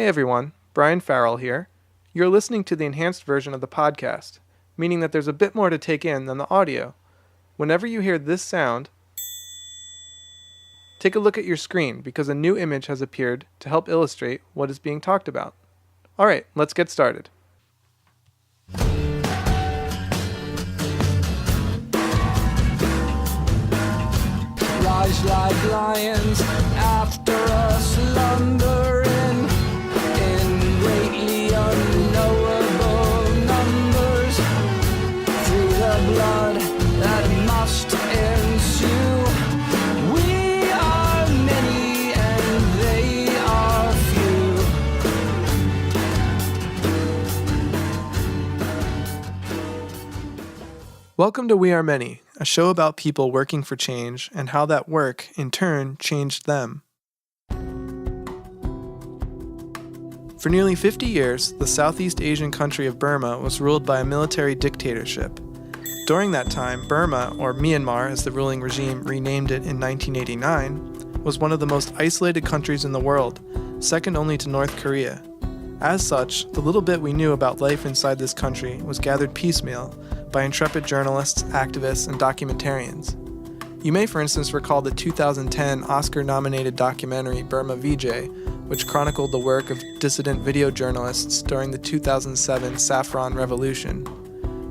Hey everyone, Brian Farrell here. You're listening to the enhanced version of the podcast, meaning that there's a bit more to take in than the audio. Whenever you hear this sound, take a look at your screen because a new image has appeared to help illustrate what is being talked about. Alright, let's get started. Rise like lions after us slumbering in greatly unknowable numbers through the blood that must ensue. We are many and they are few. Welcome to We Are Many, a show about people working for change and how that work, in turn, changed them. For nearly 50 years, the Southeast Asian country of Burma was ruled by a military dictatorship. During that time, Burma, or Myanmar as the ruling regime renamed it in 1989, was one of the most isolated countries in the world, second only to North Korea. As such, the little bit we knew about life inside this country was gathered piecemeal by intrepid journalists, activists, and documentarians. You may, for instance, recall the 2010 Oscar-nominated documentary Burma VJ, which chronicled the work of dissident video journalists during the 2007 Saffron Revolution.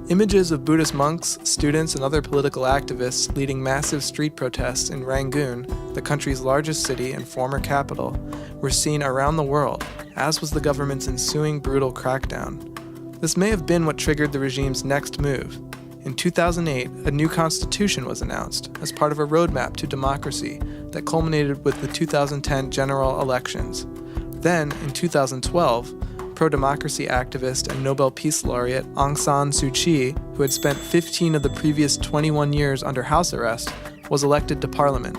Images of Buddhist monks, students, and other political activists leading massive street protests in Rangoon, the country's largest city and former capital, were seen around the world, as was the government's ensuing brutal crackdown. This may have been what triggered the regime's next move. In 2008, a new constitution was announced as part of a roadmap to democracy that culminated with the 2010 general elections. Then, in 2012, pro-democracy activist and Nobel Peace Laureate Aung San Suu Kyi, who had spent 15 of the previous 21 years under house arrest, was elected to parliament.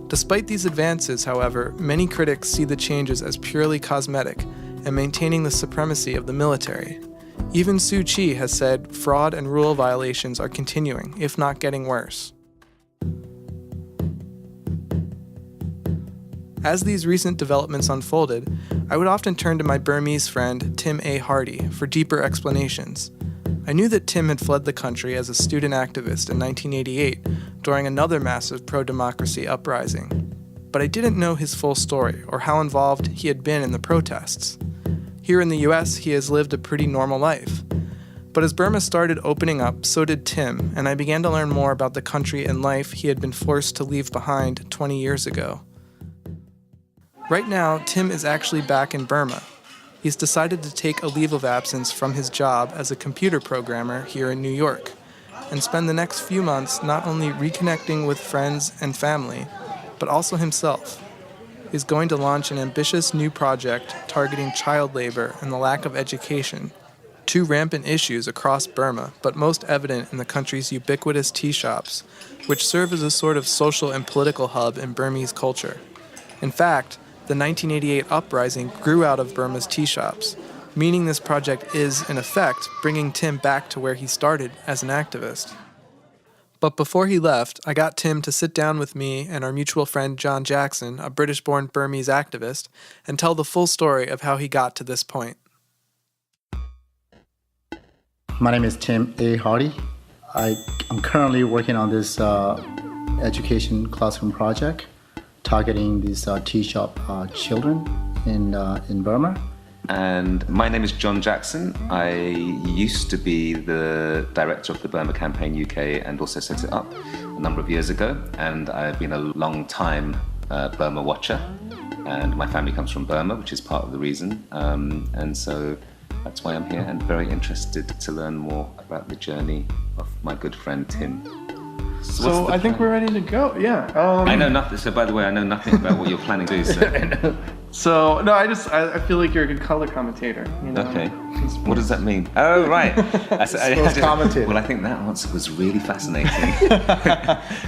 Despite these advances, however, many critics see the changes as purely cosmetic and maintaining the supremacy of the military. Even Suu Kyi has said fraud and rule violations are continuing, if not getting worse. As these recent developments unfolded, I would often turn to my Burmese friend Tim A. Hardy for deeper explanations. I knew that Tim had fled the country as a student activist in 1988 during another massive pro-democracy uprising, but I didn't know his full story or how involved he had been in the protests. Here in the US, he has lived a pretty normal life. But as Burma started opening up, so did Tim, and I began to learn more about the country and life he had been forced to leave behind 20 years ago. Right now, Tim is actually back in Burma. He's decided to take a leave of absence from his job as a computer programmer here in New York, and spend the next few months not only reconnecting with friends and family, but also himself. He's going to launch an ambitious new project targeting child labor and the lack of education, two rampant issues across Burma, but most evident in the country's ubiquitous tea shops, which serve as a sort of social and political hub in Burmese culture. In fact, the 1988 Uprising grew out of Burma's tea shops, meaning this project is, in effect, bringing Tim back to where he started as an activist. But before he left, I got Tim to sit down with me and our mutual friend John Jackson, a British-born Burmese activist, and tell the full story of how he got to this point. My name is Tim A. Hardy. I'm currently working on this education classroom project targeting these tea shop children in Burma. And my name is John Jackson. I used to be the director of the Burma Campaign UK and also set it up a number of years ago. And I've been a long time Burma watcher. And my family comes from Burma, which is part of the reason. And so that's why I'm here and very interested to learn more about the journey of my good friend Tim. So I think we're ready to go, yeah. I know nothing, so by the way, I know nothing about what you're planning to do. So. So, no, I feel like you're a good color commentator. You know? Okay. What does that mean? Oh, right. Commentator. Well, I think that answer was really fascinating.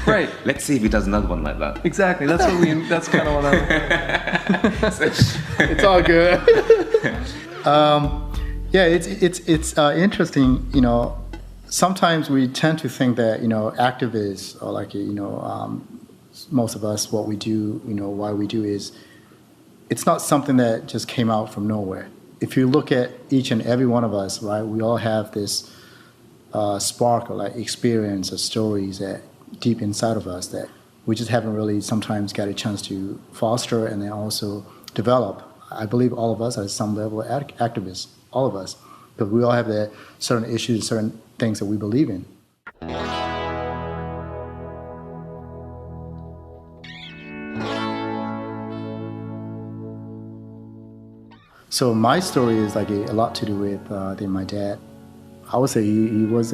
Right. Let's see if he does another one like that. Exactly. That's kind of what I'm. It's all good. Yeah, it's interesting. You know, sometimes we tend to think that activists or like most of us, what we do, why we do is it's not something that just came out from nowhere. If you look at each and every one of us, right, we all have this spark or like experience or stories that deep inside of us that we just haven't really sometimes got a chance to foster and then also develop. I believe all of us are at some level activists, all of us, because we all have the certain issues, certain things that we believe in. So my story is like a lot to do with my dad. I would say he was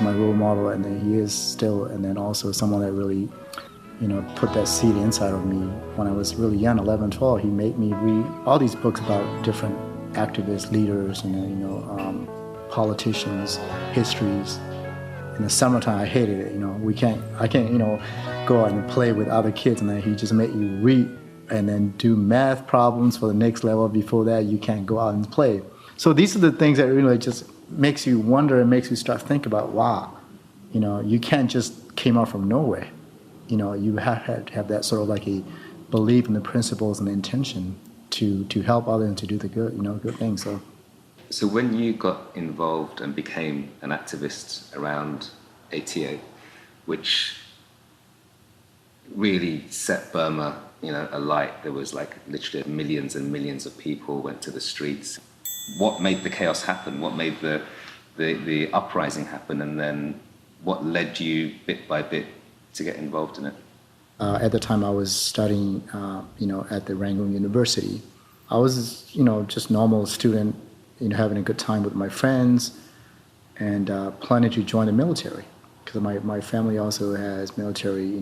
my role model, and then he is still, and then also someone that really, put that seed inside of me when I was really young, 11, 12. He made me read all these books about different activists, leaders, and politicians, histories. In the summertime, I hated it. I can't go out and play with other kids, and then he just made you read and then do math problems for the next level. Before that, you can't go out and play. So these are the things that really just makes you wonder and makes you start thinking about, wow, you can't just came out from nowhere. You have to have that sort of like a belief in the principles and the intention to help others and to do the good, good things. So when you got involved and became an activist around 88, which really set Burma, alight, there was like literally millions and millions of people went to the streets. What made the chaos happen? What made the uprising happen? And then what led you bit by bit to get involved in it? At the time I was studying, at the Rangoon University. I was, just normal student, having a good time with my friends and planning to join the military. Because my family also has military,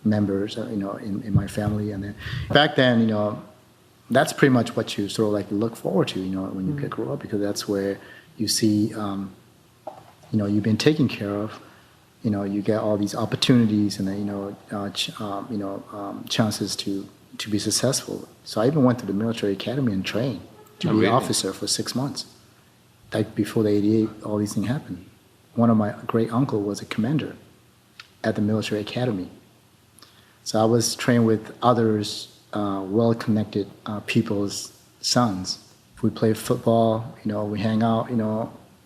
members, in my family. And then back then, that's pretty much what you sort of like look forward to, when you grow up, because that's where you see, you've been taken care of, you get all these opportunities and then, chances to be successful. So I even went to the military academy and trained to be an officer for 6 months. Like before the 88, all these things happened. One of my great uncle was a commander at the military academy. So I was trained with others, well-connected people's sons. We play football, we hang out,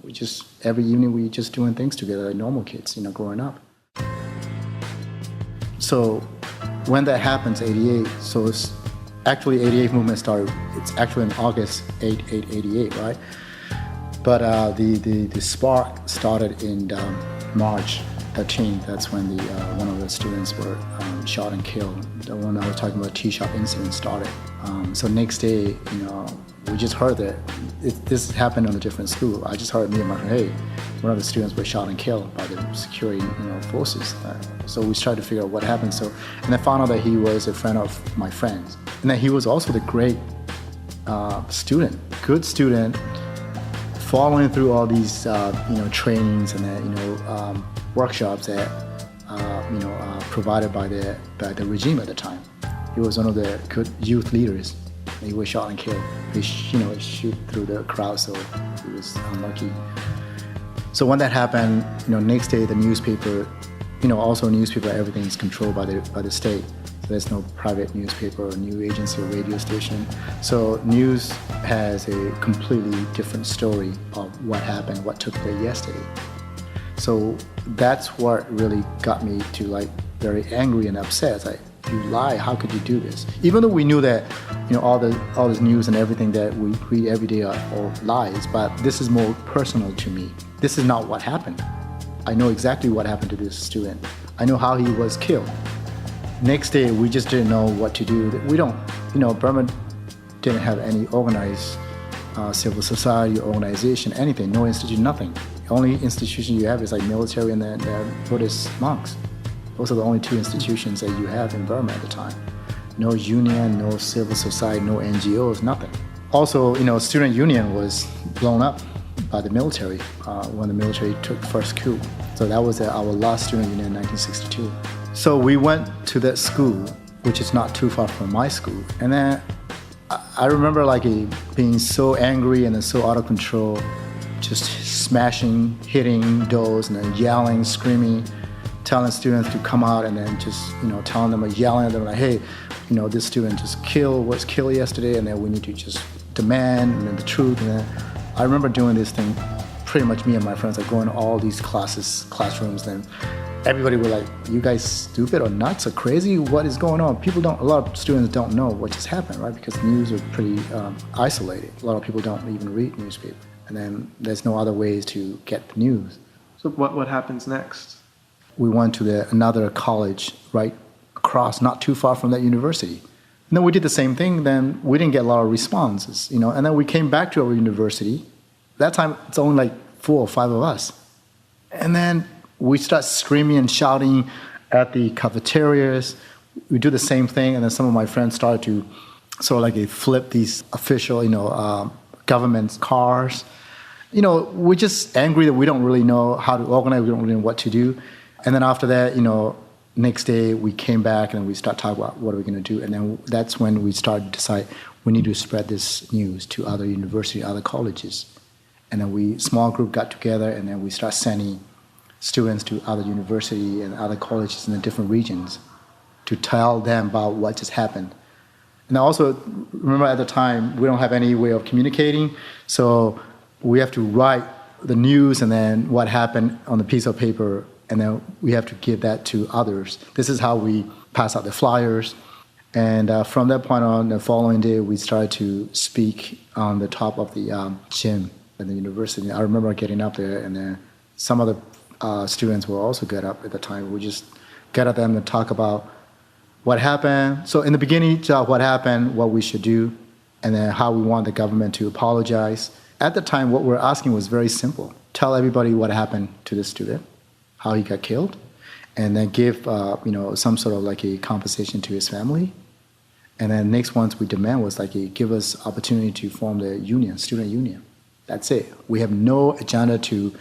we just, every evening we just doing things together like normal kids, growing up. So when that happens, 88, so it's actually 88 movement started, it's actually in August 88, right? But the spark started in March 13th. That's when one of the students were shot and killed. The one I was talking about, T-shop incident started. So next day, we just heard that this happened on a different school. I just heard me and my friend, hey, one of the students were shot and killed by the security forces. So we tried to figure out what happened. And I found out that he was a friend of my friends, and that he was also the great student, good student, following through all these trainings and workshops that provided by the regime at the time. He was one of the good youth leaders. He was shot and killed. He shoot through the crowd, so he was unlucky. So when that happened, next day the newspaper, also newspaper, everything is controlled by the state. So there's no private newspaper or news agency or radio station. So news has a completely different story of what happened, what took place yesterday. So that's what really got me to like very angry and upset. It's like, you lie, how could you do this? Even though we knew that, all this news and everything that we read every day are all lies, but this is more personal to me. This is not what happened. I know exactly what happened to this student. I know how he was killed. Next day, we just didn't know what to do. We don't, Burma didn't have any organized civil society, organization, anything, no institution, nothing. The only institution you have is like military and then Buddhist monks. Those are the only two institutions that you have in Burma at the time. No union, no civil society, no NGOs, nothing. Also, student union was blown up by the military when the military took first coup. So that was our last student union in 1962. So we went to that school, which is not too far from my school. And then I remember like being so angry and then so out of control, just smashing, hitting doors and then yelling, screaming, telling students to come out and then just, telling them, yelling at them like, hey, this student was killed yesterday, and then we need to just demand and then the truth. And then I remember doing this thing, pretty much me and my friends, like going to all these classrooms, and everybody were like, "You guys stupid or nuts or crazy? What is going on?" A lot of students don't know what just happened, right? Because the news are pretty isolated. A lot of people don't even read newspaper, and then there's no other ways to get the news. So what happens next? We went to another college right across, not too far from that university. And then we did the same thing. Then we didn't get a lot of responses, And then we came back to our university. That time it's only like 4 or 5 of us, and then we start screaming and shouting at the cafeterias. We do the same thing, and then some of my friends started to sort of like flip these official, government cars. We're just angry that we don't really know how to organize, we don't really know what to do. And then after that, next day we came back and we start talking about what are we going to do. And then that's when we started to decide we need to spread this news to other universities, other colleges. And then small group got together, and then we start sending students to other university and other colleges in the different regions to tell them about what just happened. And also, remember at the time, we don't have any way of communicating, so we have to write the news and then what happened on a piece of paper, and then we have to give that to others. This is how we pass out the flyers. And from that point on, the following day, we started to speak on the top of the gym at the university. I remember getting up there, and then some of the students will also get up at the time. We just get at them and talk about what happened. So in the beginning, what happened, what we should do, and then how we want the government to apologize. At the time, what we're asking was very simple. Tell everybody what happened to this student, how he got killed, and then give some sort of like a compensation to his family. And then next ones we demand was like give us opportunity to form the union, student union. That's it. We have no agenda to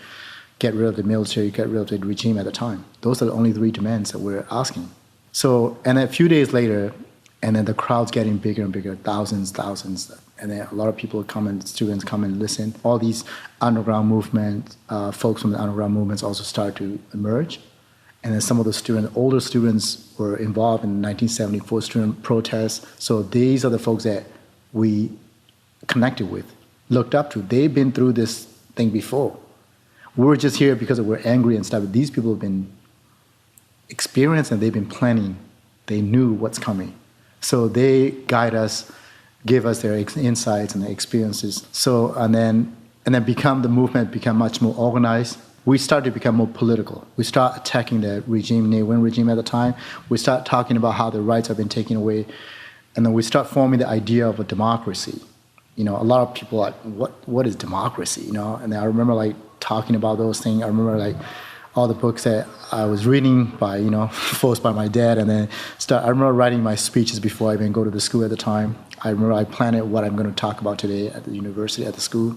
get rid of the military, get rid of the regime at the time. Those are the only 3 demands that we're asking. So, and then a few days later, and then the crowd's getting bigger and bigger, thousands, and then a lot of people students come and listen. All these underground movements, folks from the underground movements also start to emerge. And then some of the older students were involved in the 1974 student protests. So these are the folks that we connected with, looked up to. They've been through this thing before. We were just here because we're angry and stuff. But these people have been experienced and they've been planning. They knew what's coming. So they guide us, give us their insights and their experiences. So, and then the movement become much more organized. We started to become more political. We start attacking the regime, Ne Win regime at the time. We start talking about how the rights have been taken away. And then we start forming the idea of a democracy. A lot of people are like, what is democracy? And I remember talking about those things. I remember all the books that I was reading by, forced by my dad, and then I remember writing my speeches before I even go to the school at the time. I remember I planned what I'm going to talk about today at the university, at the school.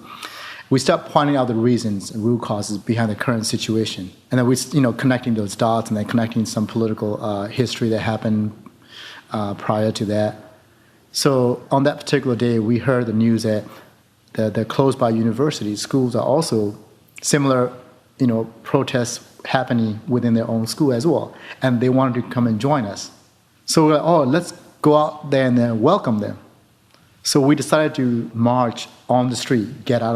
We start pointing out the reasons and root causes behind the current situation. And then we, connecting those dots and then connecting some political history that happened prior to that. So on that particular day, we heard the news that the closed-by universities, schools are also similar, protests happening within their own school as well. And they wanted to come and join us. So we're like, let's go out there and then welcome them. So we decided to march on the street, get out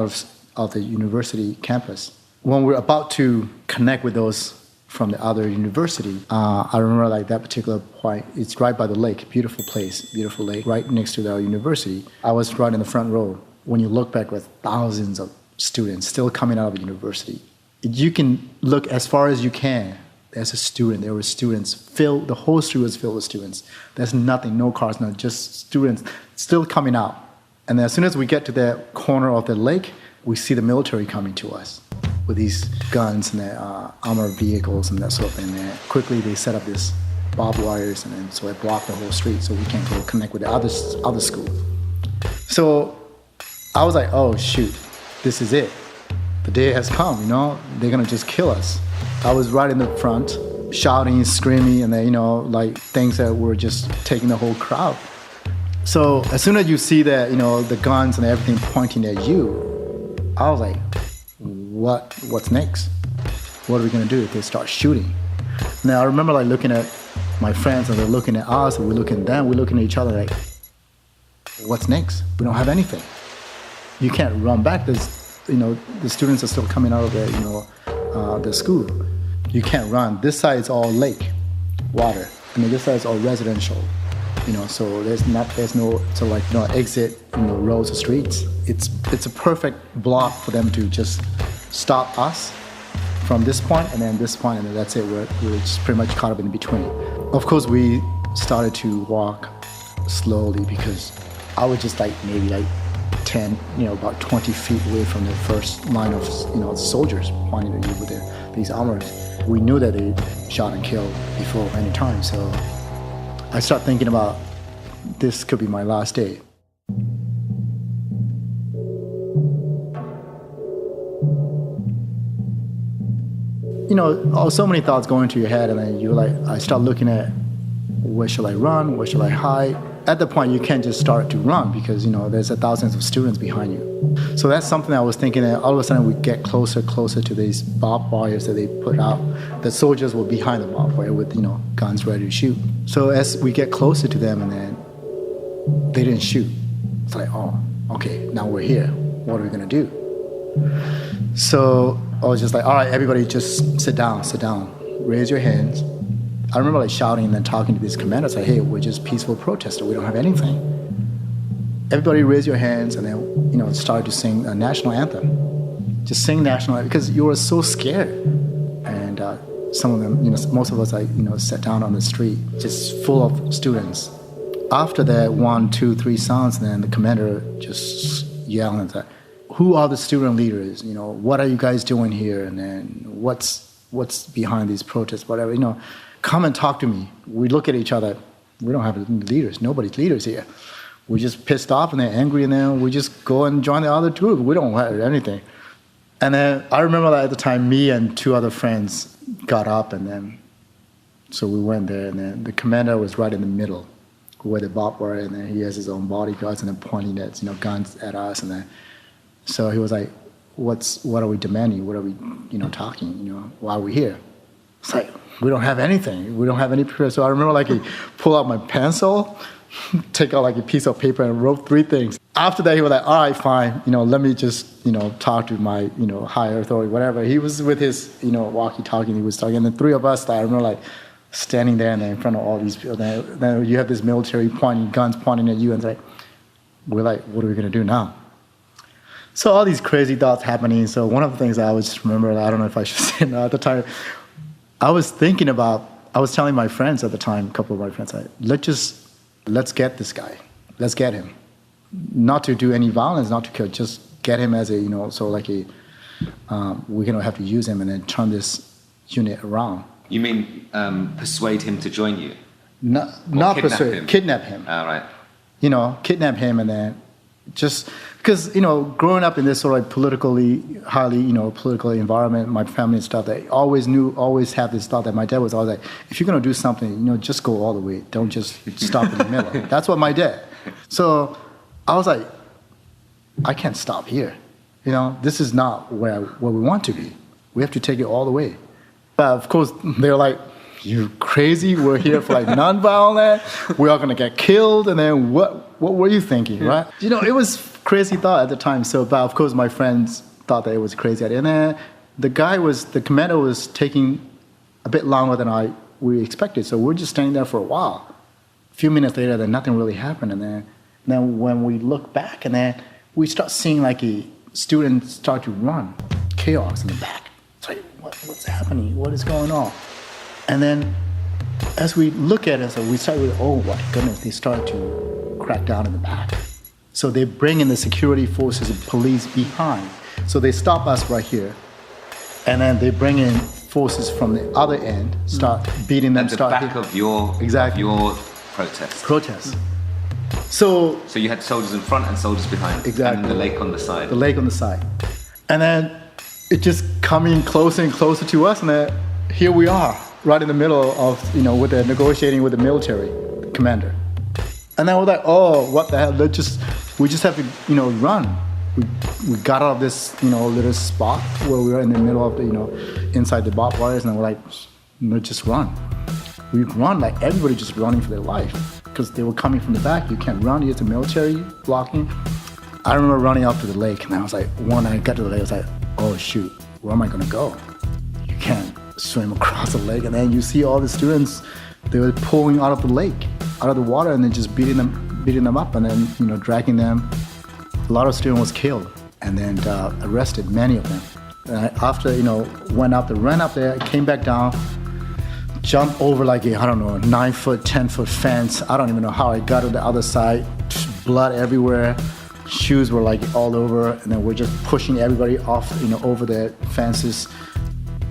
of the university campus. When we're about to connect with those from the other university, I remember that particular point, it's right by the lake, beautiful place, beautiful lake, right next to our university. I was right in the front row. When you look back with thousands of students still coming out of the university, you can look as far as you can. As a student, there were students filled, the whole street was filled with students. There's nothing, no cars, no, just students still coming out. And then as soon as we get to the corner of the lake, we see the military coming to us with these guns and their armored vehicles and that sort of thing. And quickly they set up this barbed wires, and then so it blocked the whole street so we can't go connect with the other school. So I was like, oh shoot, this is it. The day has come, they're gonna just kill us. I was right in the front, shouting, screaming, and then, things that were just taking the whole crowd. So as soon as you see that, the guns and everything pointing at you, I was like, what's next? What are we gonna do if they start shooting? Now I remember looking at my friends, and they're looking at us, and we're looking at them, we're looking at each other like, what's next? We don't have anything. You can't run back. There's, the students are still coming out of the school. You can't run. This side is all lake, water. This side is all residential. So there's no exit, roads or streets. It's a perfect block for them to just stop us from this point and then this point, and then that's it. We're just pretty much caught up in between. Of course, we started to walk slowly because I was just maybe 10, about 20 feet away from the first line of, soldiers pointing at you with these armors. We knew that they shot and killed before many times, so I start thinking about this could be my last day. So many thoughts go into your head, and then I start looking at where shall I run, where shall I hide. At the point, you can't just start to run because, there's thousands of students behind you. So that's something I was thinking that all of a sudden we get closer to these barbed wires that they put out. The soldiers were behind the barbed wire with, guns ready to shoot. So as we get closer to them and then they didn't shoot. It's like, oh, okay, now we're here. What are we gonna do? So I was just like, all right, everybody just sit down, raise your hands. I remember shouting and then talking to these commanders, like, hey, we're just peaceful protesters, we don't have anything. Everybody raise your hands and then, start to sing a national anthem. Just sing national anthem because you were so scared. And some of them, most of us, sat down on the street, just full of students. After that 1, 2, 3 sounds, then the commander just yelled and said, who are the student leaders? What are you guys doing here? And then what's behind these protests, whatever, come and talk to me. We look at each other. We don't have leaders. Nobody's leaders here. We're just pissed off and they're angry, and then we just go and join the other group. We don't have anything. And then I remember that at the time, me and 2 other friends got up, and then so we went there, and then the commander was right in the middle where the barbed wire, and then he has his own bodyguards and then pointing at guns at us, and then so he was like, what are we demanding? What are we talking? Why are we here? It's like, we don't have anything. We don't have any paper. So I remember he pulled out my pencil, take out a piece of paper and wrote 3 things. After that, he was like, all right, fine. Let me just, talk to my, higher authority, whatever. He was with his, walkie-talkie, he was talking. And the 3 of us, I remember standing there and then in front of all these people. Then you have this military guns pointing at you, and we're like, what are we going to do now? So all these crazy thoughts happening. So one of the things I always just remember, I don't know if I should say now at the time, I was telling my friends at the time, a couple of my friends, let's get this guy. Let's get him. Not to do any violence, not to kill, just get him as a, we're going to have to use him and then turn this unit around. You mean persuade him to join you? Not persuade, kidnap him. All right. Kidnap him, and then just because growing up in this sort of politically highly political environment, my family and stuff, they always have this thought that my dad was always like, if you're going to do something, just go all the way, don't just stop in the middle. That's what my dad. So I was like, I can't stop here. This is not where we want to be. We have to take it all the way. But of course they're like, you crazy? We're here for nonviolent. We are gonna get killed. And then what were you thinking, right? It was crazy thought at the time. So, but of course my friends thought that it was crazy. And then the commander was taking a bit longer than we expected. So we're just standing there for a while. A few minutes later, then nothing really happened. And then when we look back, and then we start seeing students start to run, chaos in the back. It's like, what's happening? What is going on? And then as we look at it, so we start with, oh my goodness, they start to crack down in the back. So they bring in the security forces and police behind. So they stop us right here. And then they bring in forces from the other end, start beating them. At the back of your protest. So you had soldiers in front and soldiers behind. Exactly. And the lake on the side. The lake on the side. And then it just coming closer and closer to us, and then here we are, right in the middle of, with the negotiating with the military commander. And then we're like, oh, what the hell? We just have to, run. We got out of this, little spot where we were in the middle of the, inside the barbed wires, and we're like, let's just run. we run, like everybody just running for their life because they were coming from the back. You can't run, it's the military blocking. I remember running out to the lake, and I was like, when I got to the lake, I was like, oh shoot, where am I gonna go? You can't swim across the lake. And then you see all the students, they were pulling out of the lake, out of the water, and then just beating them up, and then dragging them. A lot of students was killed, and then arrested, many of them. And after ran up there, came back down, jumped over like a 9-foot, 10-foot fence. I don't even know how I got to the other side. Blood everywhere. Shoes were like all over, and then we're just pushing everybody off, over the fences,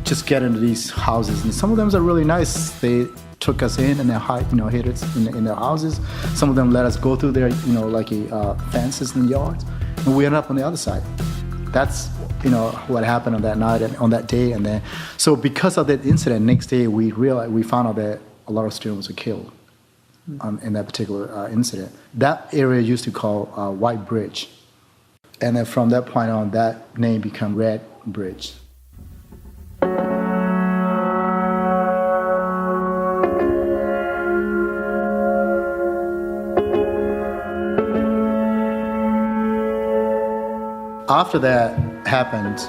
just get into these houses. And some of them are really nice. They took us in and they hid us in their houses. Some of them let us go through their, fences and yards, and we ended up on the other side. That's what happened on that night and on that day. And then, so because of that incident, next day we found out that a lot of students were killed. In that particular incident. That area used to call White Bridge. And then from that point on, that name became Red Bridge. After that happened,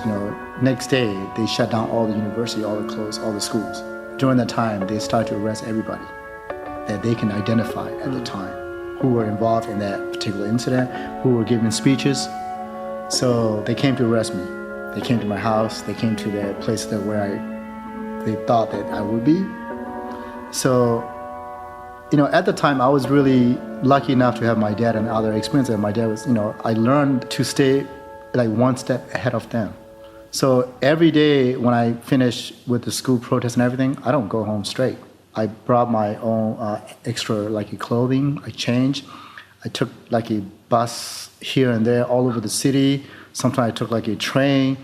next day, they shut down all the university, all the closed, all the schools. During that time, they started to arrest everybody that they can identify at the time, who were involved in that particular incident, who were giving speeches. So they came to arrest me. They came to my house. They came to the place where they thought that I would be. So, at the time, I was really lucky enough to have my dad and other experiences. And my dad was, I learned to stay like one step ahead of them. So every day when I finish with the school protest and everything, I don't go home straight. I brought my own extra clothing, I changed. I took a bus here and there all over the city. Sometimes I took a train,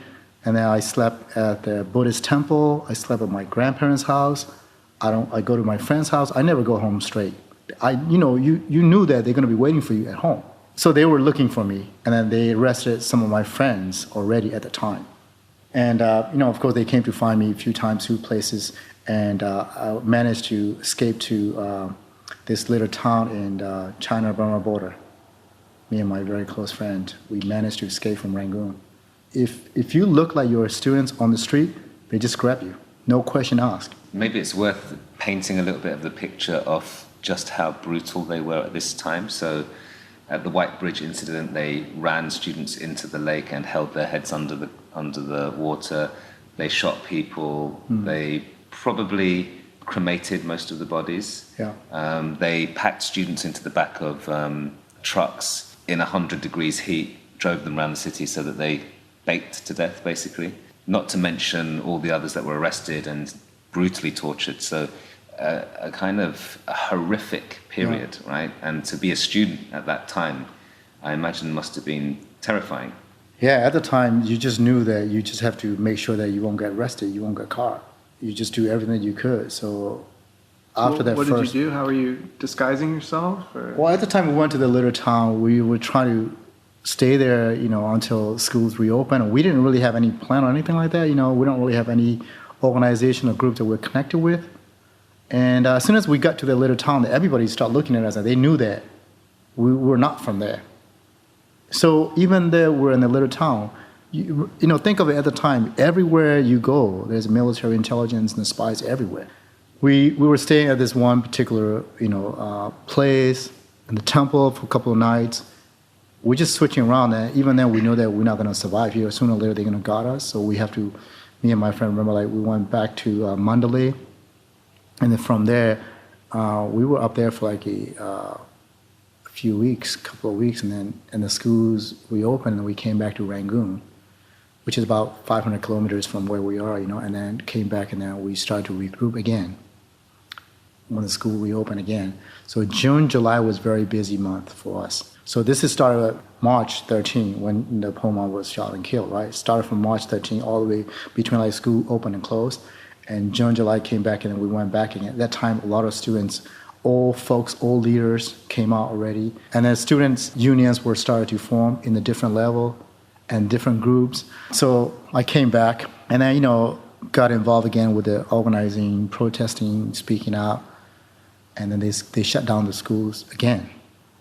and then I slept at the Buddhist temple. I slept at my grandparents' house. I go to my friend's house. I never go home straight. You knew that they're gonna be waiting for you at home. So they were looking for me, and then they arrested some of my friends already at the time. And of course they came to find me a few times, few places. And I managed to escape to this little town in China-Burma border. Me and my very close friend, we managed to escape from Rangoon. If you look like you're students on the street, they just grab you, no question asked. Maybe it's worth painting a little bit of the picture of just how brutal they were at this time. So at the White Bridge incident, they ran students into the lake and held their heads under the water. They shot people. They probably cremated most of the bodies. Yeah. They packed students into the back of trucks in 100 degrees heat, drove them around the city so that they baked to death, basically. Not to mention all the others that were arrested and brutally tortured. So a kind of a horrific period, right? And to be a student at that time, I imagine must have been terrifying. Yeah, at the time, you just knew that you just have to make sure that you won't get arrested, you won't get caught. You just do everything you could. So after that what first... did you do? How were you disguising yourself? Or? Well, at the time we went to the little town, we were trying to stay there, until schools reopen. We didn't really have any plan or anything like that. We don't really have any organization or group that we're connected with. And as soon as we got to the little town, everybody started looking at us, and they knew that we were not from there. So even though we're in the little town, think of it at the time, everywhere you go, there's military intelligence and spies everywhere. We were staying at this one particular, place in the temple for a couple of nights. We're just switching around, and even then we know that we're not going to survive here. Sooner or later they're going to guard us, so we have to, me and my friend, remember, we went back to Mandalay, and then from there, we were up there for a few weeks, couple of weeks, and the schools reopened, and we came back to Rangoon, which is about 500 kilometers from where we are, and then came back, and then we started to regroup again when the school reopened again. So June, July was a very busy month for us. So this is started March 13, when the Poma was shot and killed, right? Started from March 13 all the way between school open and closed. And June, July came back, and then we went back again. At that time, a lot of students, all folks, all leaders came out already. And then students' unions were started to form in the different level and different groups. So I came back, and then, got involved again with the organizing, protesting, speaking out. And then they shut down the schools again.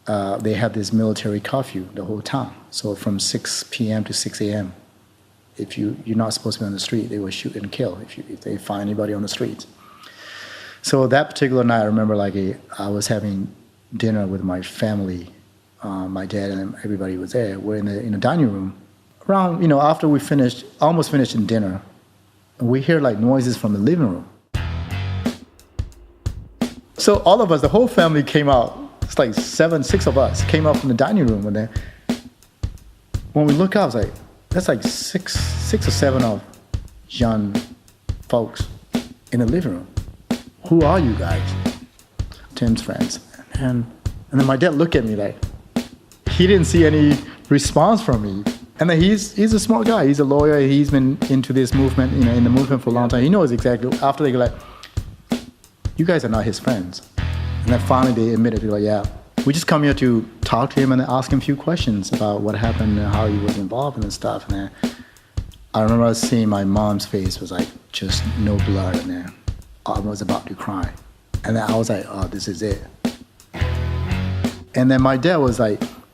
They had this military curfew the whole town. So from 6 p.m. to 6 a.m., if you're not supposed to be on the street, they will shoot and kill if they find anybody on the streets. So that particular night, I remember I was having dinner with my family, my dad and everybody was there. We're in the dining room. Around, after we almost finished in dinner, we hear noises from the living room. So all of us, the whole family came out. It's 6 of us came out from the dining room, and then when we look out, it's that's six or seven of young folks in the living room. Who are you guys? Tim's friends. And then my dad looked at me he didn't see any response from me. And then he's a smart guy. He's a lawyer. He's been into this movement, in the movement for a long time. He knows exactly. After they go you guys are not his friends. And then finally they admitted, yeah, we just come here to talk to him and ask him a few questions about what happened and how he was involved and stuff. And then I remember seeing my mom's face was just no blood, and then I was about to cry. And then I was oh, this is it. And then my dad was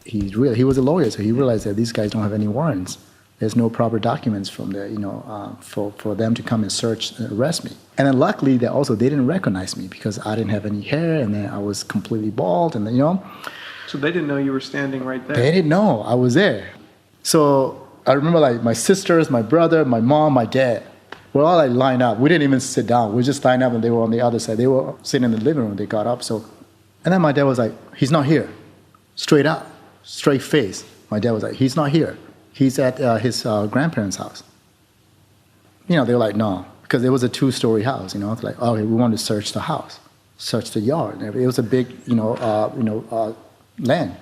he was a lawyer, so he realized that these guys don't have any warrants. There's no proper documents from there, for them to come and search and arrest me. And then luckily, they didn't recognize me because I didn't have any hair, and then I was completely bald, and then, So they didn't know you were standing right there? They didn't know I was there. So I remember my sisters, my brother, my mom, my dad, we're all lined up. We didn't even sit down. We just lined up, and they were on the other side. They were sitting in the living room. They got up. And then my dad was he's not here. Straight up, straight face. My dad was he's not here. He's at his grandparents' house. They were no, because it was a 2-story house. It's okay, we want to search the house, search the yard. It was a big, land,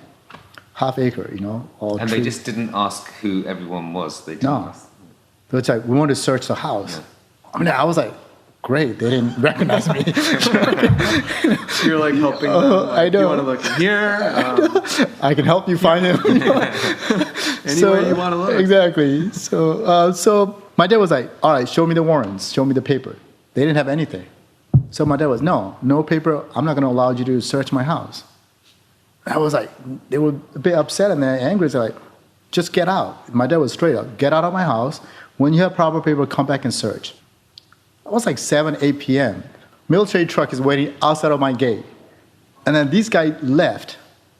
half acre, all. And trees. they just didn't ask who everyone was. They didn't ask. So it's we want to search the house. Yeah. I was great. They didn't recognize me. You're helping them. I know. You want to look in here? I can help you find him. Anywhere you want to look. Exactly. So my dad was all right, show me the warrants, show me the paper. They didn't have anything. So my dad was, no paper. I'm not going to allow you to search my house. I was they were a bit upset and they're angry. They're just get out. My dad was straight up, get out of my house. When you have proper paper, come back and search. It was 7, 8 p.m. Military truck is waiting outside of my gate. And then these guys left.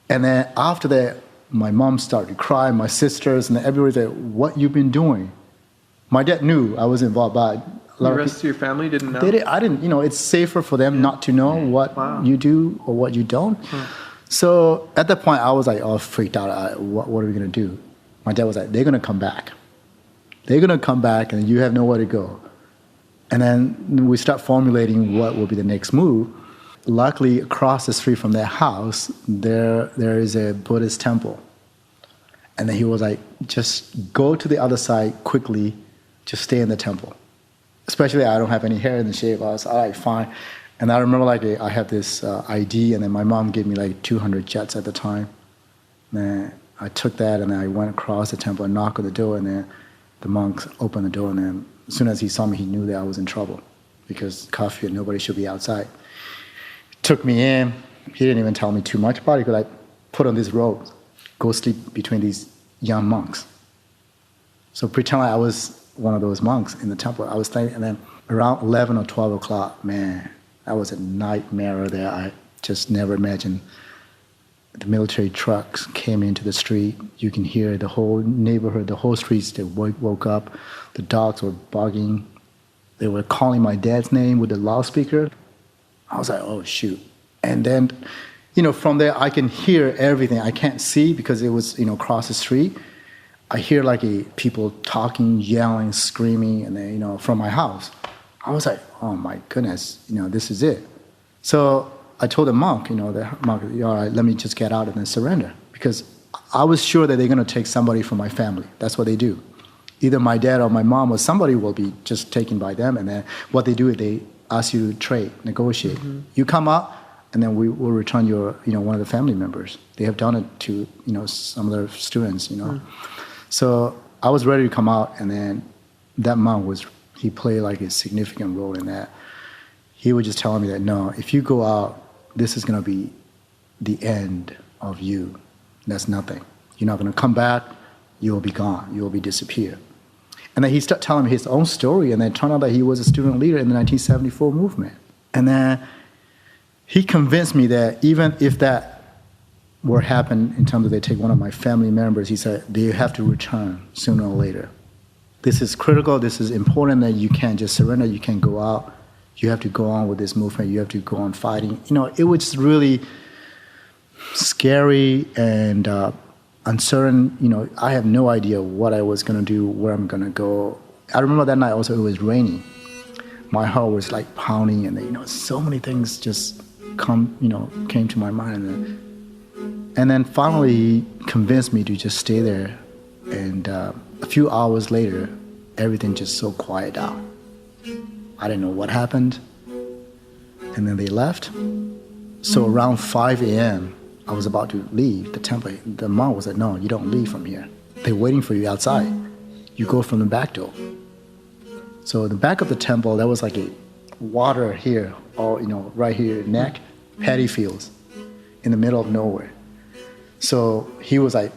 And then after that, my mom started to cry, my sisters, and everybody said, what you been doing? My dad knew I was involved, but the rest of your family didn't know? I didn't, it's safer for them not to know what you do or what you don't. So at that point, I was all freaked out. What are we going to do? My dad was they're going to come back. They're going to come back, and you have nowhere to go. And then we start formulating what will be the next move. Luckily, across the street from their house, there is a Buddhist temple. And then he was just go to the other side quickly, just stay in the temple. Especially I don't have any hair in the shape. I was all right, fine. And I remember I had this ID, and then my mom gave me 200 jets at the time. And I took that, and I went across the temple and knocked on the door, and then the monks opened the door, and then as soon as he saw me, he knew that I was in trouble because curfew and nobody should be outside. Took me in. He didn't even tell me too much about it. He was put on this robe, go sleep between these young monks. So pretend I was one of those monks in the temple. I was staying, and then around 11 or 12 o'clock, man, that was a nightmare there. I just never imagined. The military trucks came into the street. You can hear the whole neighborhood, the whole streets, they woke up. The dogs were barking. They were calling my dad's name with the loudspeaker. I was oh, shoot. And then, from there, I can hear everything. I can't see because it was, across the street. I hear people talking, yelling, screaming, and then, from my house. I was oh my goodness, this is it. So I told the monk, the monk, all right, let me just get out and then surrender. Because I was sure that they're going to take somebody from my family. That's what they do. Either my dad or my mom or somebody will be just taken by them. And then what they do is they ask you to trade, negotiate. Mm-hmm. You come out, and then we will return your, one of the family members. They have done it to, some of their students, So I was ready to come out, and then that monk he played a significant role in that. He was just telling me that, no, if you go out, this is going to be the end of you. That's nothing. You're not going to come back. You will be gone. You will be disappear. And then he started telling me his own story, and then it turned out that he was a student leader in the 1974 movement. And then he convinced me that even if that were happen in terms of they take one of my family members, he said, they have to return sooner or later. This is critical. This is important that you can't just surrender. You can't go out. You have to go on with this movement. You have to go on fighting. It was really scary and uncertain. I have no idea what I was going to do, where I'm going to go. I remember that night also it was raining. My heart was like pounding, and so many things just came to my mind. And then finally he convinced me to just stay there. And a few hours later, everything just so quiet down. I didn't know what happened. And then they left. So around 5 a.m., I was about to leave the temple. The monk was like, no, you don't leave from here. They're waiting for you outside. You go from the back door. So the back of the temple, there was like a water here, all, right here, neck, paddy fields in the middle of nowhere. So he was like,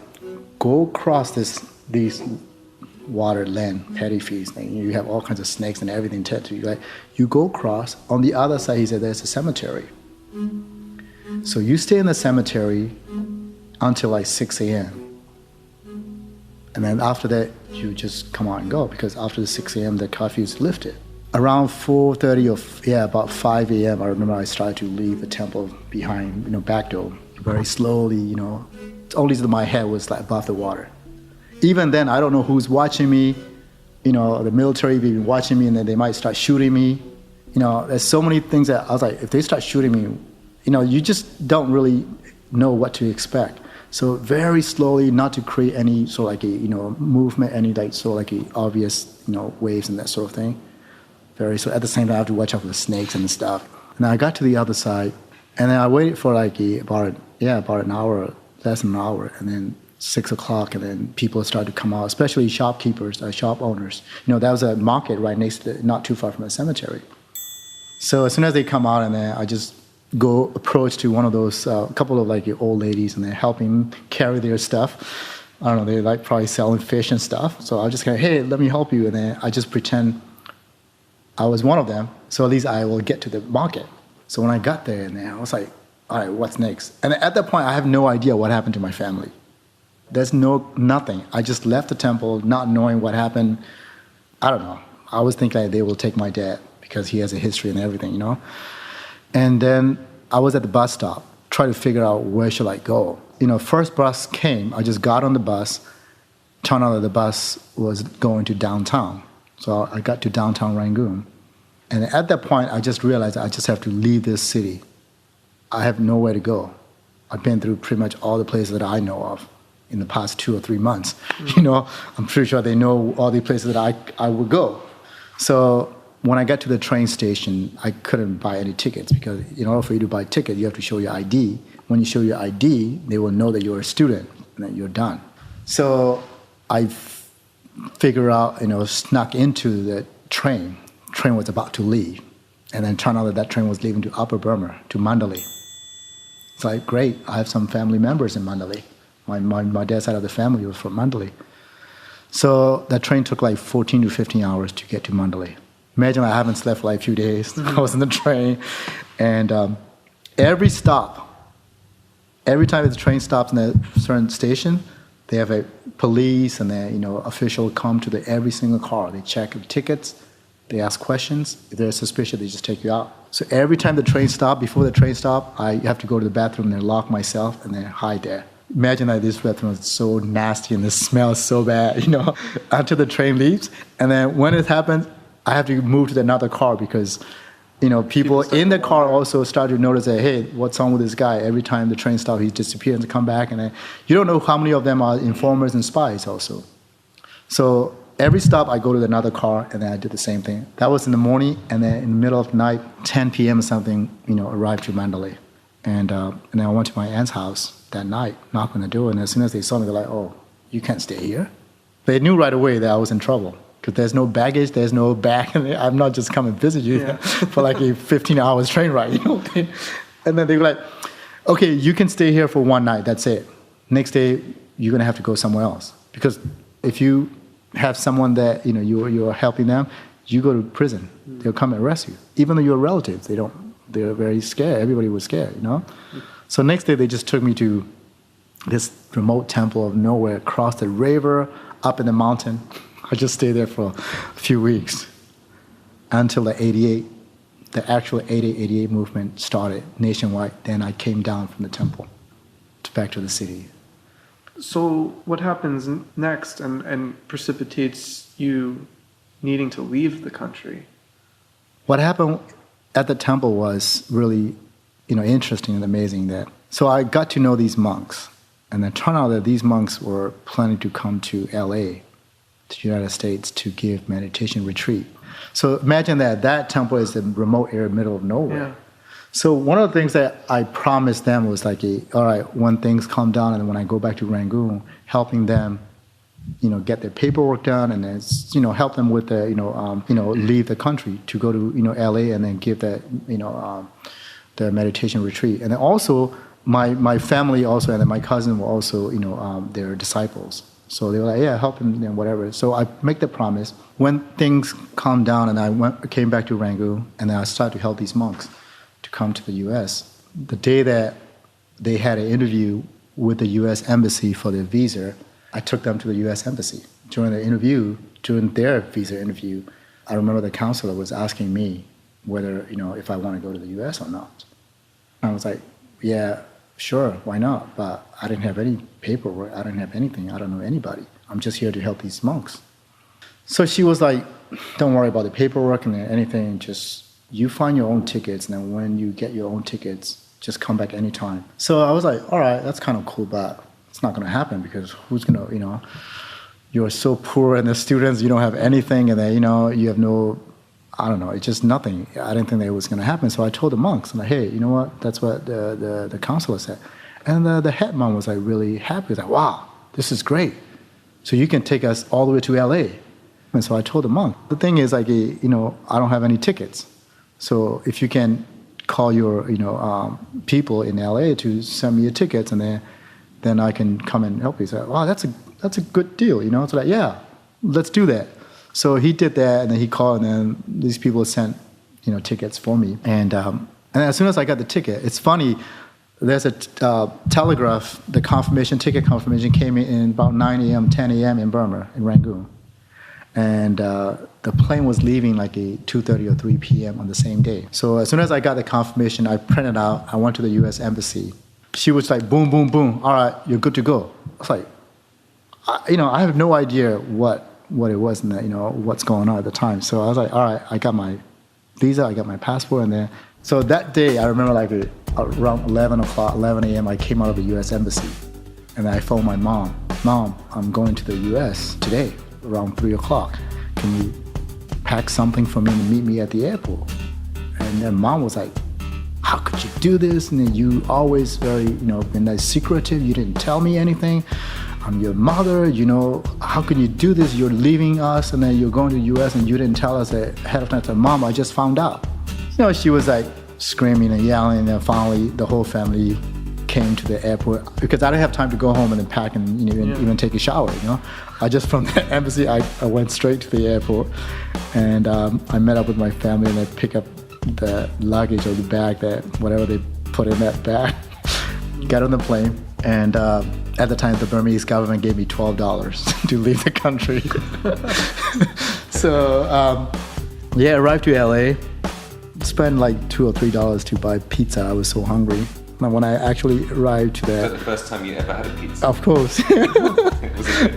go across these water land, paddy fields. And you have all kinds of snakes and everything to you. Like, you go across. On the other side, he said, there's a cemetery. So you stay in the cemetery until like 6 a.m. And then after that, you just come out and go, because after the 6 a.m., the curfew is lifted. Around 4:30 or about 5 a.m., I remember I started to leave the temple behind, back door, very slowly, only to my head was like above the water. Even then, I don't know who's watching me. The military be watching me, and then they might start shooting me. There's so many things that I was like, if they start shooting me, you just don't really know what to expect. So very slowly, not to create any sort of like a, movement, any like sort of like a obvious, waves and that sort of thing. Very so. At the same time, I have to watch out for the snakes and stuff. And I got to the other side, and then I waited for like about an hour, less than an hour, and then 6 o'clock, and then people started to come out, especially shopkeepers, shop owners. That was a market right next to, not too far from the cemetery. So as soon as they come out, and then I just go approach to one of those couple of like old ladies, and they're helping carry their stuff. I don't know, they're like probably selling fish and stuff. So I just go, hey, let me help you, and then I just pretend I was one of them, so at least I will get to the market. So when I got there, and then I was like, all right, what's next? And at that point, I have no idea what happened to my family. There's nothing. I just left the temple not knowing what happened. I don't know. I was thinking like, they will take my dad because he has a history and everything, And then I was at the bus stop, trying to figure out where should I go. First bus came, I just got on the bus, turned out that the bus was going to downtown. So I got to downtown Rangoon. And at that point, I just realized I just have to leave this city. I have nowhere to go. I've been through pretty much all the places that I know of in the past 2 or 3 months. I'm pretty sure they know all the places that I would go. So when I got to the train station, I couldn't buy any tickets, because in order for you to buy a ticket, you have to show your ID. When you show your ID, they will know that you're a student and that you're done. So I figured out, snuck into the train. Train was about to leave. And then turned out that train was leaving to Upper Burma, to Mandalay. It's like, great, I have some family members in Mandalay. My dad's side of the family was from Mandalay. So that train took like 14 to 15 hours to get to Mandalay. Imagine I haven't slept for like a few days. I was in the train. And every time the train stops in a certain station, they have a police and official come to every single car. They check the tickets. They ask questions. If they're suspicious, they just take you out. So every time the train stopped, before the train stopped, I have to go to the bathroom and lock myself and then hide there. Imagine that this bathroom is so nasty and the smell is so bad, until the train leaves. And then when it happens, I have to move to another car, because, people in the car also start to notice that, hey, what's wrong with this guy? Every time the train stops, he disappears and come back. And then you don't know how many of them are informers and spies also. So every stop, I go to another car, and then I do the same thing. That was in the morning, and then in the middle of the night, 10 p.m. or something, arrived to Mandalay. And then I went to my aunt's house that night, knocked on the door, and as soon as they saw me, they're like, oh, you can't stay here. They knew right away that I was in trouble, because there's no baggage, there's no bag, and I'm not just coming to visit you for like a 15 hours train ride. And then they were like, okay, you can stay here for one night. That's it. Next day, you're going to have to go somewhere else. Because if you have someone that, you're helping them, you go to prison. They'll come and arrest you. Even though you're relatives, they're very scared. Everybody was scared, So next day, they just took me to this remote temple of nowhere, across the river, up in the mountain. I just stayed there for a few weeks until the actual 88 movement started nationwide. Then I came down from the temple back to the city. So what happens next and precipitates you needing to leave the country? What happened at the temple was really, interesting and amazing. So I got to know these monks, and it turned out that these monks were planning to come to LA, to the United States, to give meditation retreat. So imagine that temple is in remote area, middle of nowhere. Yeah. So one of the things that I promised them was like, all right, when things calm down and when I go back to Rangoon, helping them, get their paperwork done and then, help them with the, leave the country to go to, LA and then give that, their meditation retreat. And then also my family also, and then my cousin were also, their disciples. So they were like, yeah, help them and whatever. So I make the promise. When things calmed down and I came back to Rangoon, and then I started to help these monks to come to the U.S. The day that they had an interview with the U.S. Embassy for their visa, I took them to the U.S. Embassy. During their visa interview, I remember the counselor was asking me whether, if I want to go to the U.S. or not. I was like, yeah, sure, why not? But I didn't have any paperwork. I didn't have anything. I don't know anybody. I'm just here to help these monks. So she was like, don't worry about the paperwork and anything. Just you find your own tickets, and then when you get your own tickets, just come back anytime. So I was like, all right, that's kind of cool, but it's not going to happen because who's going to, you're so poor and the students, you don't have anything, and then, you have no, I don't know, it's just nothing. I didn't think that it was going to happen. So I told the monks, I'm like, hey, you know what? That's what the counselor said. And the head monk was like really happy. He was like, wow, this is great. So you can take us all the way to LA. And so I told the monk, the thing is like, I don't have any tickets. So if you can call your, people in LA to send me your tickets, and then I can come and help you. So, wow, that's a good deal, It's like, yeah, let's do that. So he did that, and then he called, and then these people sent, tickets for me. And as soon as I got the ticket, it's funny. There's a telegraph. The ticket confirmation came in about 9 a.m., 10 a.m. in Burma, in Rangoon. And the plane was leaving like 2:30 or 3 p.m. on the same day. So as soon as I got the confirmation, I printed out. I went to the U.S. Embassy. She was like, boom, boom, boom. All right, you're good to go. I was like, I have no idea what it was and what's going on at the time. So I was like, all right, I got my visa, I got my passport, and then. So that day, I remember like around 11 a.m. I came out of the U.S. Embassy, and I phoned my mom. Mom, I'm going to the U.S. today. Around 3 o'clock. Can you pack something for me to meet me at the airport? And then Mom was like, how could you do this? And then you always very, been like secretive. You didn't tell me anything. I'm your mother, how can you do this? You're leaving us and then you're going to the U.S. and you didn't tell us ahead of time. I said, Mom, I just found out. She was like screaming and yelling, and then finally the whole family came to the airport because I didn't have time to go home and then pack and even take a shower. I just from the embassy I went straight to the airport, and I met up with my family, and I picked up the luggage or the bag, that whatever they put in that bag. Got on the plane, and at the time the Burmese government gave me $12 to leave the country. So arrived to LA, spent like $2 or $3 to buy pizza. I was so hungry. And when I actually arrived to Was that the first time you ever had a pizza? Of course. Was it good?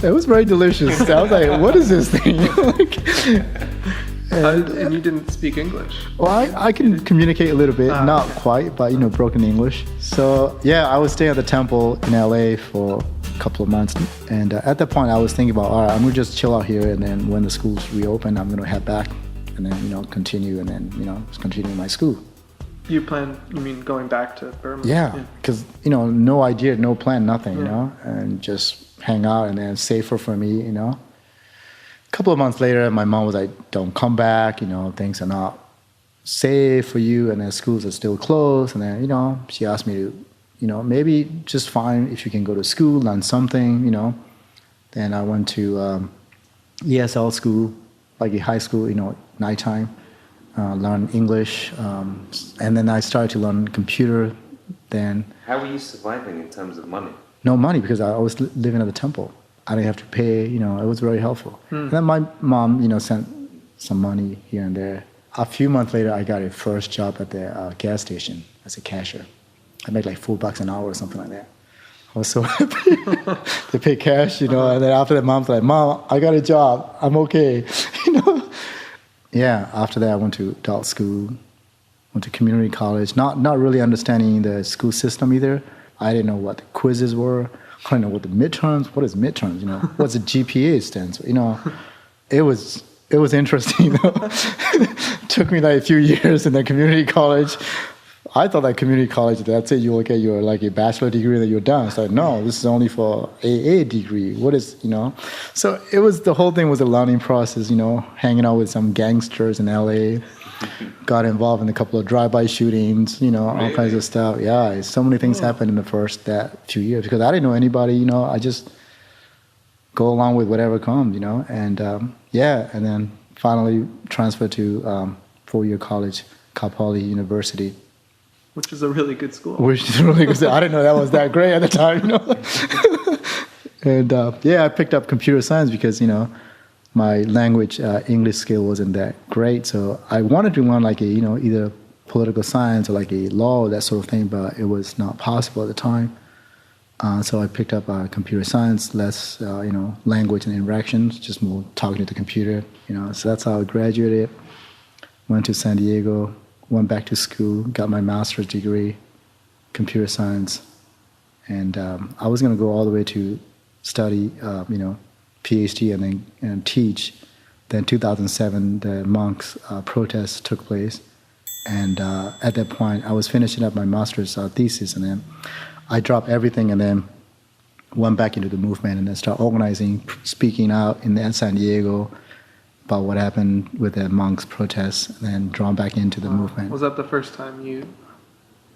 It was very delicious. I was like, what is this thing? And you didn't speak English? Well, I can communicate a little bit, not quite, but broken English. So I was staying at the temple in LA for a couple of months, and at that point I was thinking about, all right, I'm gonna just chill out here, and then when the schools reopen, I'm gonna head back, and then continue, and then continue my school. You mean going back to Burma? Yeah, because no idea, no plan, nothing, and just hang out, and then safer for me, A couple of months later, my mom was like, don't come back, things are not safe for you, and then schools are still closed. And then, she asked me to, maybe just fine if you can go to school, learn something, Then I went to ESL school, like a high school, nighttime, learn English. And then I started to learn computer then. How were you surviving in terms of money? No money, because I was living at the temple. I didn't have to pay, it was very helpful. And then my mom, sent some money here and there. A few months later, I got a first job at the gas station as a cashier. I made like $4 an hour or something like that. I was so happy to pay cash, and then after that, mom's like, Mom, I got a job. I'm okay, Yeah, after that, I went to adult school, went to community college, not really understanding the school system either. I didn't know what the quizzes were. I didn't know what the midterms, what is midterms, what's the GPA stands for, It was interesting, though. Took me like a few years in the community college. I thought that community college, that's it, you will get your like a bachelor degree that you're done. It's like, no, this is only for AA degree. What is, So the whole thing was a learning process, hanging out with some gangsters in LA. Got involved in a couple of drive-by shootings, all kinds of stuff. Yeah, so many things happened in the first few years because I didn't know anybody, I just go along with whatever comes, And and then finally transferred to four-year college, Cal Poly University. Which is a really good school. Which is really good. I didn't know that was that great at the time, And I picked up computer science because, my language, English skill wasn't that great. So I wanted to learn like either political science or like a law, that sort of thing, but it was not possible at the time. So I picked up computer science, less, language and interactions, just more talking to the computer, So that's how I graduated. Went to San Diego, went back to school, got my master's degree, computer science. And I was going to go all the way to study, PhD and then teach. Then 2007, the monks' protests took place. And at that point, I was finishing up my master's thesis, and then I dropped everything and then went back into the movement and then started organizing, speaking out in San Diego about what happened with the monks' protests, and then drawn back into the movement. Was that the first time you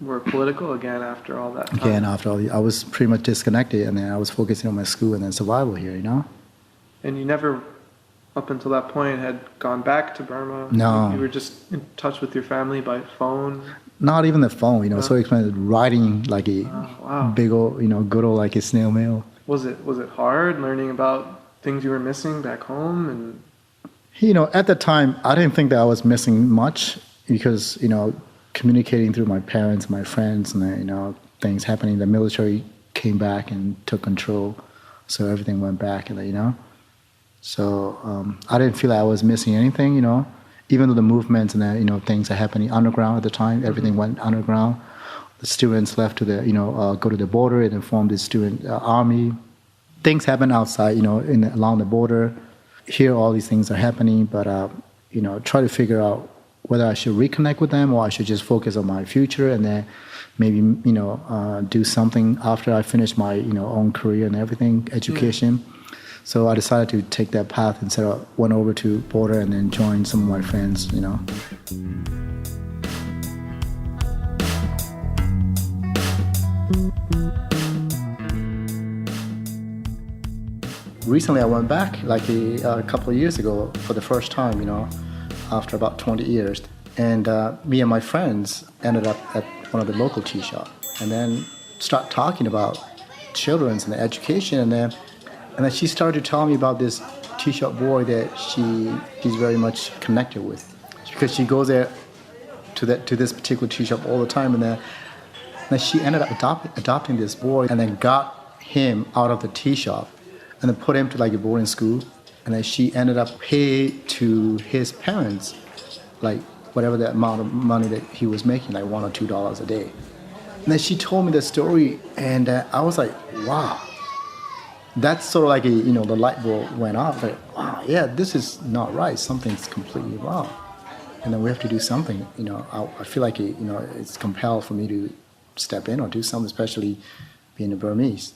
were political again after all that time? Again, after all, I was pretty much disconnected, and then I was focusing on my school and then survival here, And you never, up until that point, had gone back to Burma? No. You were just in touch with your family by phone? Not even the phone, so expensive. Writing like a big old, good old like a snail mail. Was it hard learning about things you were missing back home? And at the time, I didn't think that I was missing much because, communicating through my parents, my friends, and, things happening. The military came back and took control, so everything went back, So I didn't feel like I was missing anything, even though the movements and things are happening underground at the time. Everything went underground. The students left to the, go to the border and formed the student army. Things happen outside, along the border. Here, all these things are happening, but, try to figure out whether I should reconnect with them or I should just focus on my future and then maybe, do something after I finish my, own career and everything, education. So I decided to take that path instead of went over to border and then joined some of my friends, Recently I went back like a couple of years ago for the first time, after about 20 years. And me and my friends ended up at one of the local tea shops and then start talking about children's and education. And then she started to tell me about this tea shop boy that she's very much connected with, because she goes there to this particular tea shop all the time. And then she ended up adopting this boy and then got him out of the tea shop and then put him to like a boarding school. And then she ended up paying to his parents like whatever the amount of money that he was making, like $1 or $2 a day. And then she told me the story, and I was like, wow. That's sort of like the light bulb went off. Like, wow, yeah, this is not right. Something's completely wrong, and then we have to do something. I feel like it's compelled for me to step in or do something, especially being a Burmese.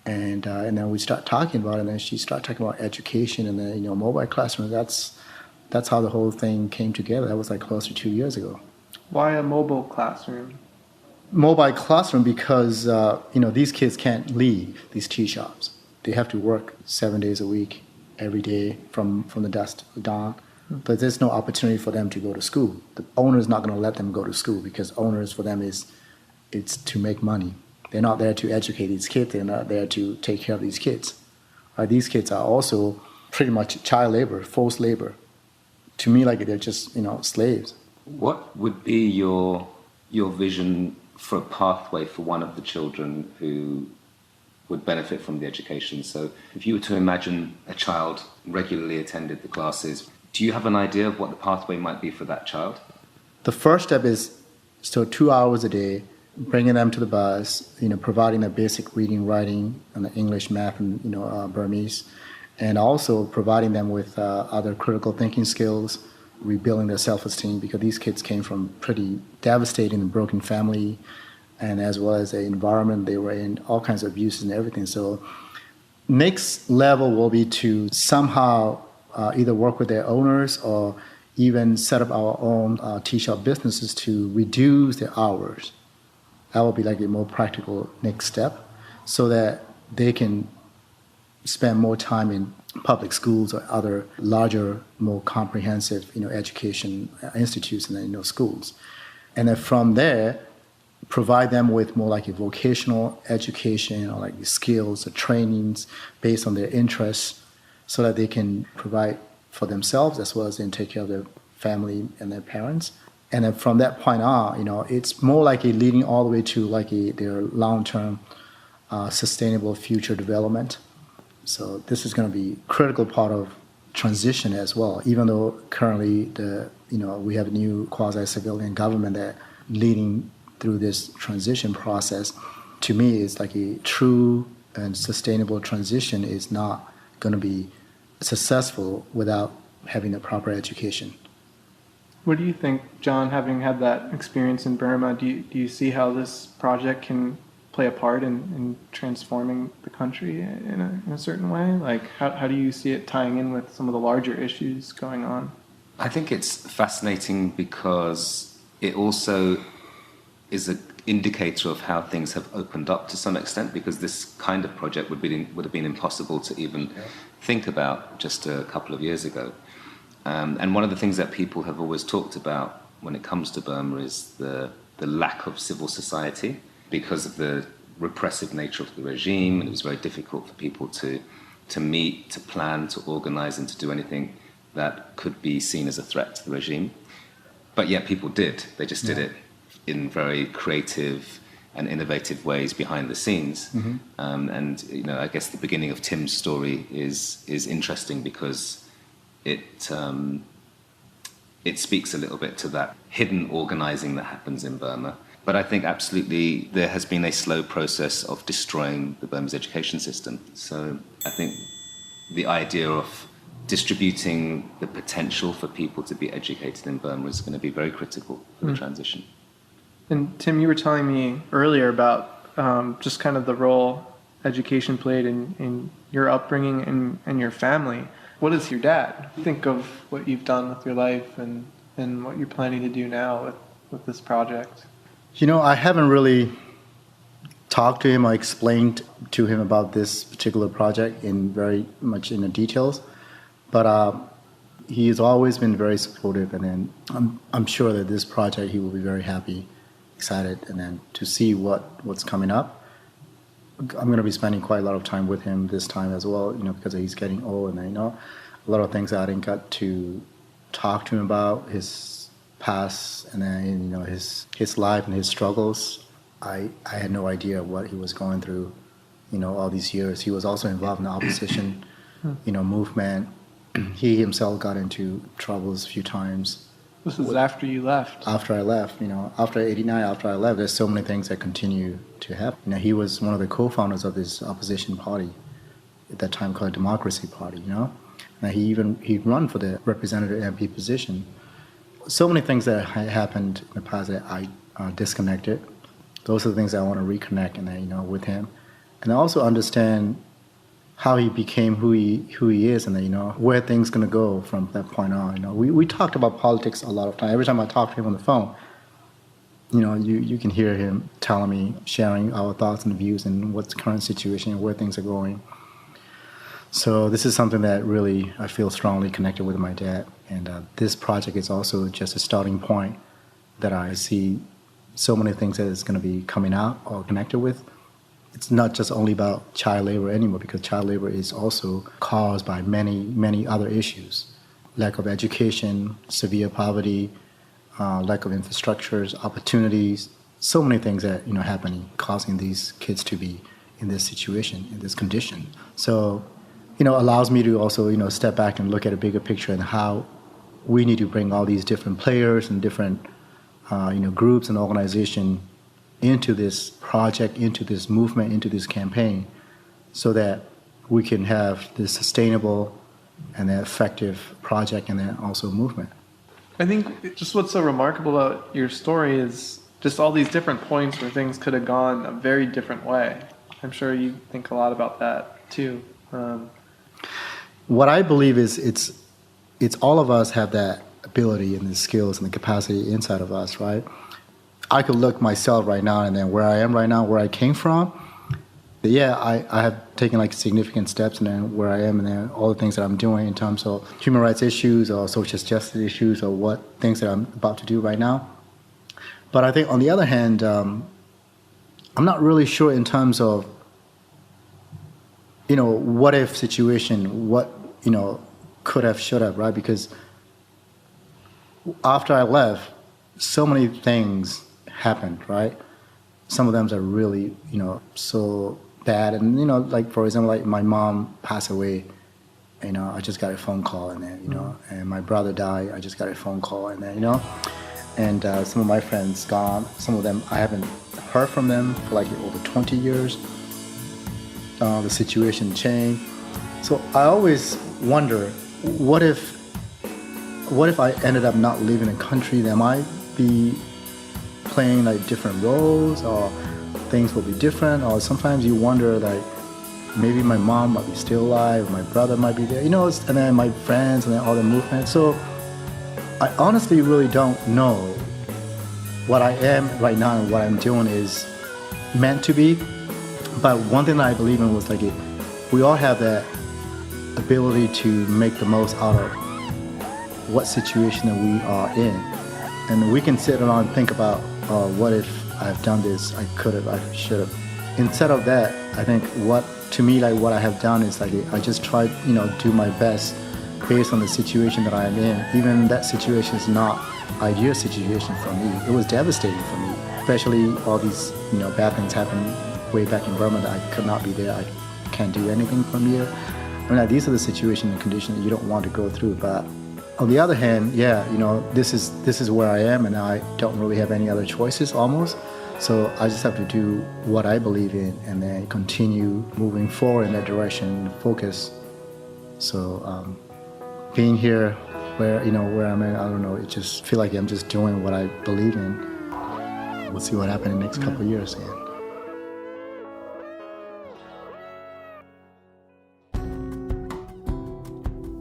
And then we start talking about it, and then she started talking about education and then mobile classroom. That's that's how the whole thing came together. That was like close to 2 years ago. Why a mobile classroom? Mobile classroom because these kids can't leave these tea shops. They have to work 7 days a week, every day from the dusk to dawn. But there's no opportunity for them to go to school. The owner's not going to let them go to school because owners for them it's to make money. They're not there to educate these kids. They're not there to take care of these kids. These kids are also pretty much child labor, forced labor. To me, like they're just slaves. What would be your vision for a pathway for one of the children who would benefit from the education? So if you were to imagine a child regularly attended the classes, do you have an idea of what the pathway might be for that child? The first step is still 2 hours a day, bringing them to the bus, providing their basic reading, writing, and the English, math, and Burmese, and also providing them with other critical thinking skills, rebuilding their self-esteem, because these kids came from pretty devastating and broken family, and as well as the environment they were in, all kinds of abuses and everything. So next level will be to somehow either work with their owners or even set up our own tea shop businesses to reduce their hours. That will be like a more practical next step so that they can spend more time in public schools or other larger, more comprehensive, education institutes and schools. And then from there, provide them with more like a vocational education or like the skills or trainings based on their interests so that they can provide for themselves as well as then take care of their family and their parents. And then from that point on, it's more like a leading all the way to like their long-term sustainable future development. So this is going to be a critical part of transition as well, even though currently we have a new quasi-civilian government that leading through this transition process. To me, it's like a true and sustainable transition is not going to be successful without having a proper education. What do you think, John, having had that experience in Burma, do you see how this project can play a part in transforming the country in a certain way? Like, how do you see it tying in with some of the larger issues going on? I think it's fascinating because it also is an indicator of how things have opened up to some extent, because this kind of project would have been impossible to even think about just a couple of years ago. And one of the things that people have always talked about when it comes to Burma is the lack of civil society because of the repressive nature of the regime, and it was very difficult for people to meet, to plan, to organize, and to do anything that could be seen as a threat to the regime. But yet people did. They just did it in very creative and innovative ways behind the scenes. Mm-hmm. And I guess the beginning of Tim's story is interesting because it speaks a little bit to that hidden organizing that happens in Burma. But I think absolutely there has been a slow process of destroying the Burmese education system. So I think the idea of distributing the potential for people to be educated in Burma is going to be very critical for the transition. And Tim, you were telling me earlier about just kind of the role education played in your upbringing and your family. What does your dad think of what you've done with your life and what you're planning to do now with this project? I haven't really talked to him or explained to him about this particular project in very much in the details, but he has always been very supportive, and then I'm sure that this project he will be very happy, excited, and then to see what's coming up. I'm going to be spending quite a lot of time with him this time as well, because he's getting old, and a lot of things I didn't get to talk to him about, his past, and then his life and his struggles. I had no idea what he was going through, all these years. He was also involved in the opposition, movement. He himself got into troubles a few times. This was after you left. After I left, after '89, after I left, there's so many things that continue to happen. He was one of the co-founders of this opposition party at that time called Democracy Party, And he run for the representative MP position. So many things that happened in the past that I disconnected. Those are the things that I want to reconnect with him. And I also understand how he became who he is, and where things gonna go from that point on. We talked about politics a lot of time. Every time I talk to him on the phone, you can hear him telling me, sharing our thoughts and views and what's the current situation and where things are going. So this is something that really I feel strongly connected with my dad, and this project is also just a starting point that I see so many things that is going to be coming out or connected with. It's not just only about child labor anymore, because child labor is also caused by many, many other issues. Lack of education, severe poverty, lack of infrastructures, opportunities, so many things that happening, causing these kids to be in this situation, in this condition. So, allows me to also step back and look at a bigger picture and how we need to bring all these different players and different groups and organizations into this project, into this movement, into this campaign, so that we can have this sustainable and an effective project and then also movement. I think just what's so remarkable about your story is just all these different points where things could have gone a very different way. I'm sure you think a lot about that too. What I believe is it's all of us have that ability and the skills and the capacity inside of us, right? I could look myself right now and then where I am right now, where I came from. But yeah, I have taken significant steps and then where I am and then all the things that I'm doing in terms of human rights issues or social justice issues or what things that I'm about to do right now. But I think on the other hand, I'm not really sure in terms of, what if situation, what, could have, should have, right? Because after I left, so many things happened, right? Some of them are really, so bad. And, for example, my mom passed away, I just got a phone call and then, and my brother died, I just got a phone call and then, and some of my friends gone. Some of them, I haven't heard from them for over 20 years. The situation changed. So I always wonder, what if I ended up not living in a country, that might be playing different roles, or things will be different, or sometimes you wonder maybe my mom might be still alive, my brother might be there, and then my friends and then all the movement. So I honestly really don't know what I am right now and what I'm doing is meant to be. But one thing that I believe in was we all have that ability to make the most out of what situation that we are in. And we can sit around and think about, what if I've done this, I could have, I should have. Instead of that, I think what I have done is I just try, do my best based on the situation that I'm in. Even that situation is not ideal situation for me. It was devastating for me, especially all these, bad things happened way back in Burma that I could not be there. I can't do anything from here. These are the situations and conditions that you don't want to go through. But on the other hand, this is where I am, and I don't really have any other choices almost. So I just have to do what I believe in, and then continue moving forward in that direction, focus. So being here, where I'm at, I don't know. It just feel like I'm just doing what I believe in. We'll see what happens in the next couple of years. Yeah.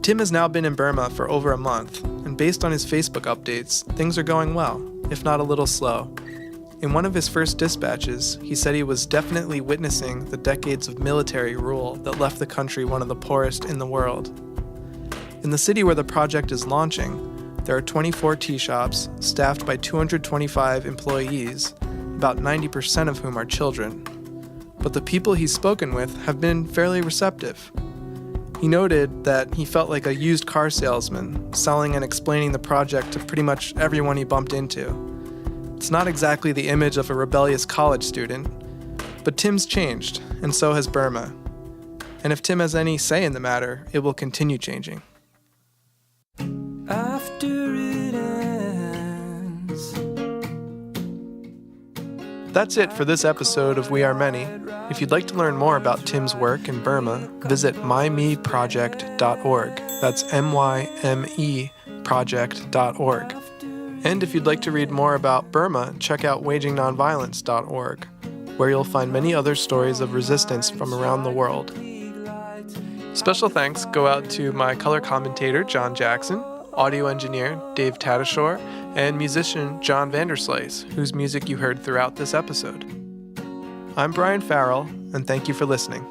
Tim has now been in Burma for over a month, and based on his Facebook updates, things are going well, if not a little slow. In one of his first dispatches, he said he was definitely witnessing the decades of military rule that left the country one of the poorest in the world. In the city where the project is launching, there are 24 tea shops, staffed by 225 employees, about 90% of whom are children. But the people he's spoken with have been fairly receptive. He noted that he felt like a used car salesman, selling and explaining the project to pretty much everyone he bumped into. It's not exactly the image of a rebellious college student, but Tim's changed, and so has Burma. And if Tim has any say in the matter, it will continue changing. After it ends. That's it for this episode of We Are Many. If you'd like to learn more about Tim's work in Burma, visit mymeproject.org. That's MYME project.org. And if you'd like to read more about Burma, check out wagingnonviolence.org, where you'll find many other stories of resistance from around the world. Special thanks go out to my color commentator, John Jackson, audio engineer, Dave Tadashore, and musician, John Vanderslice, whose music you heard throughout this episode. I'm Brian Farrell, and thank you for listening.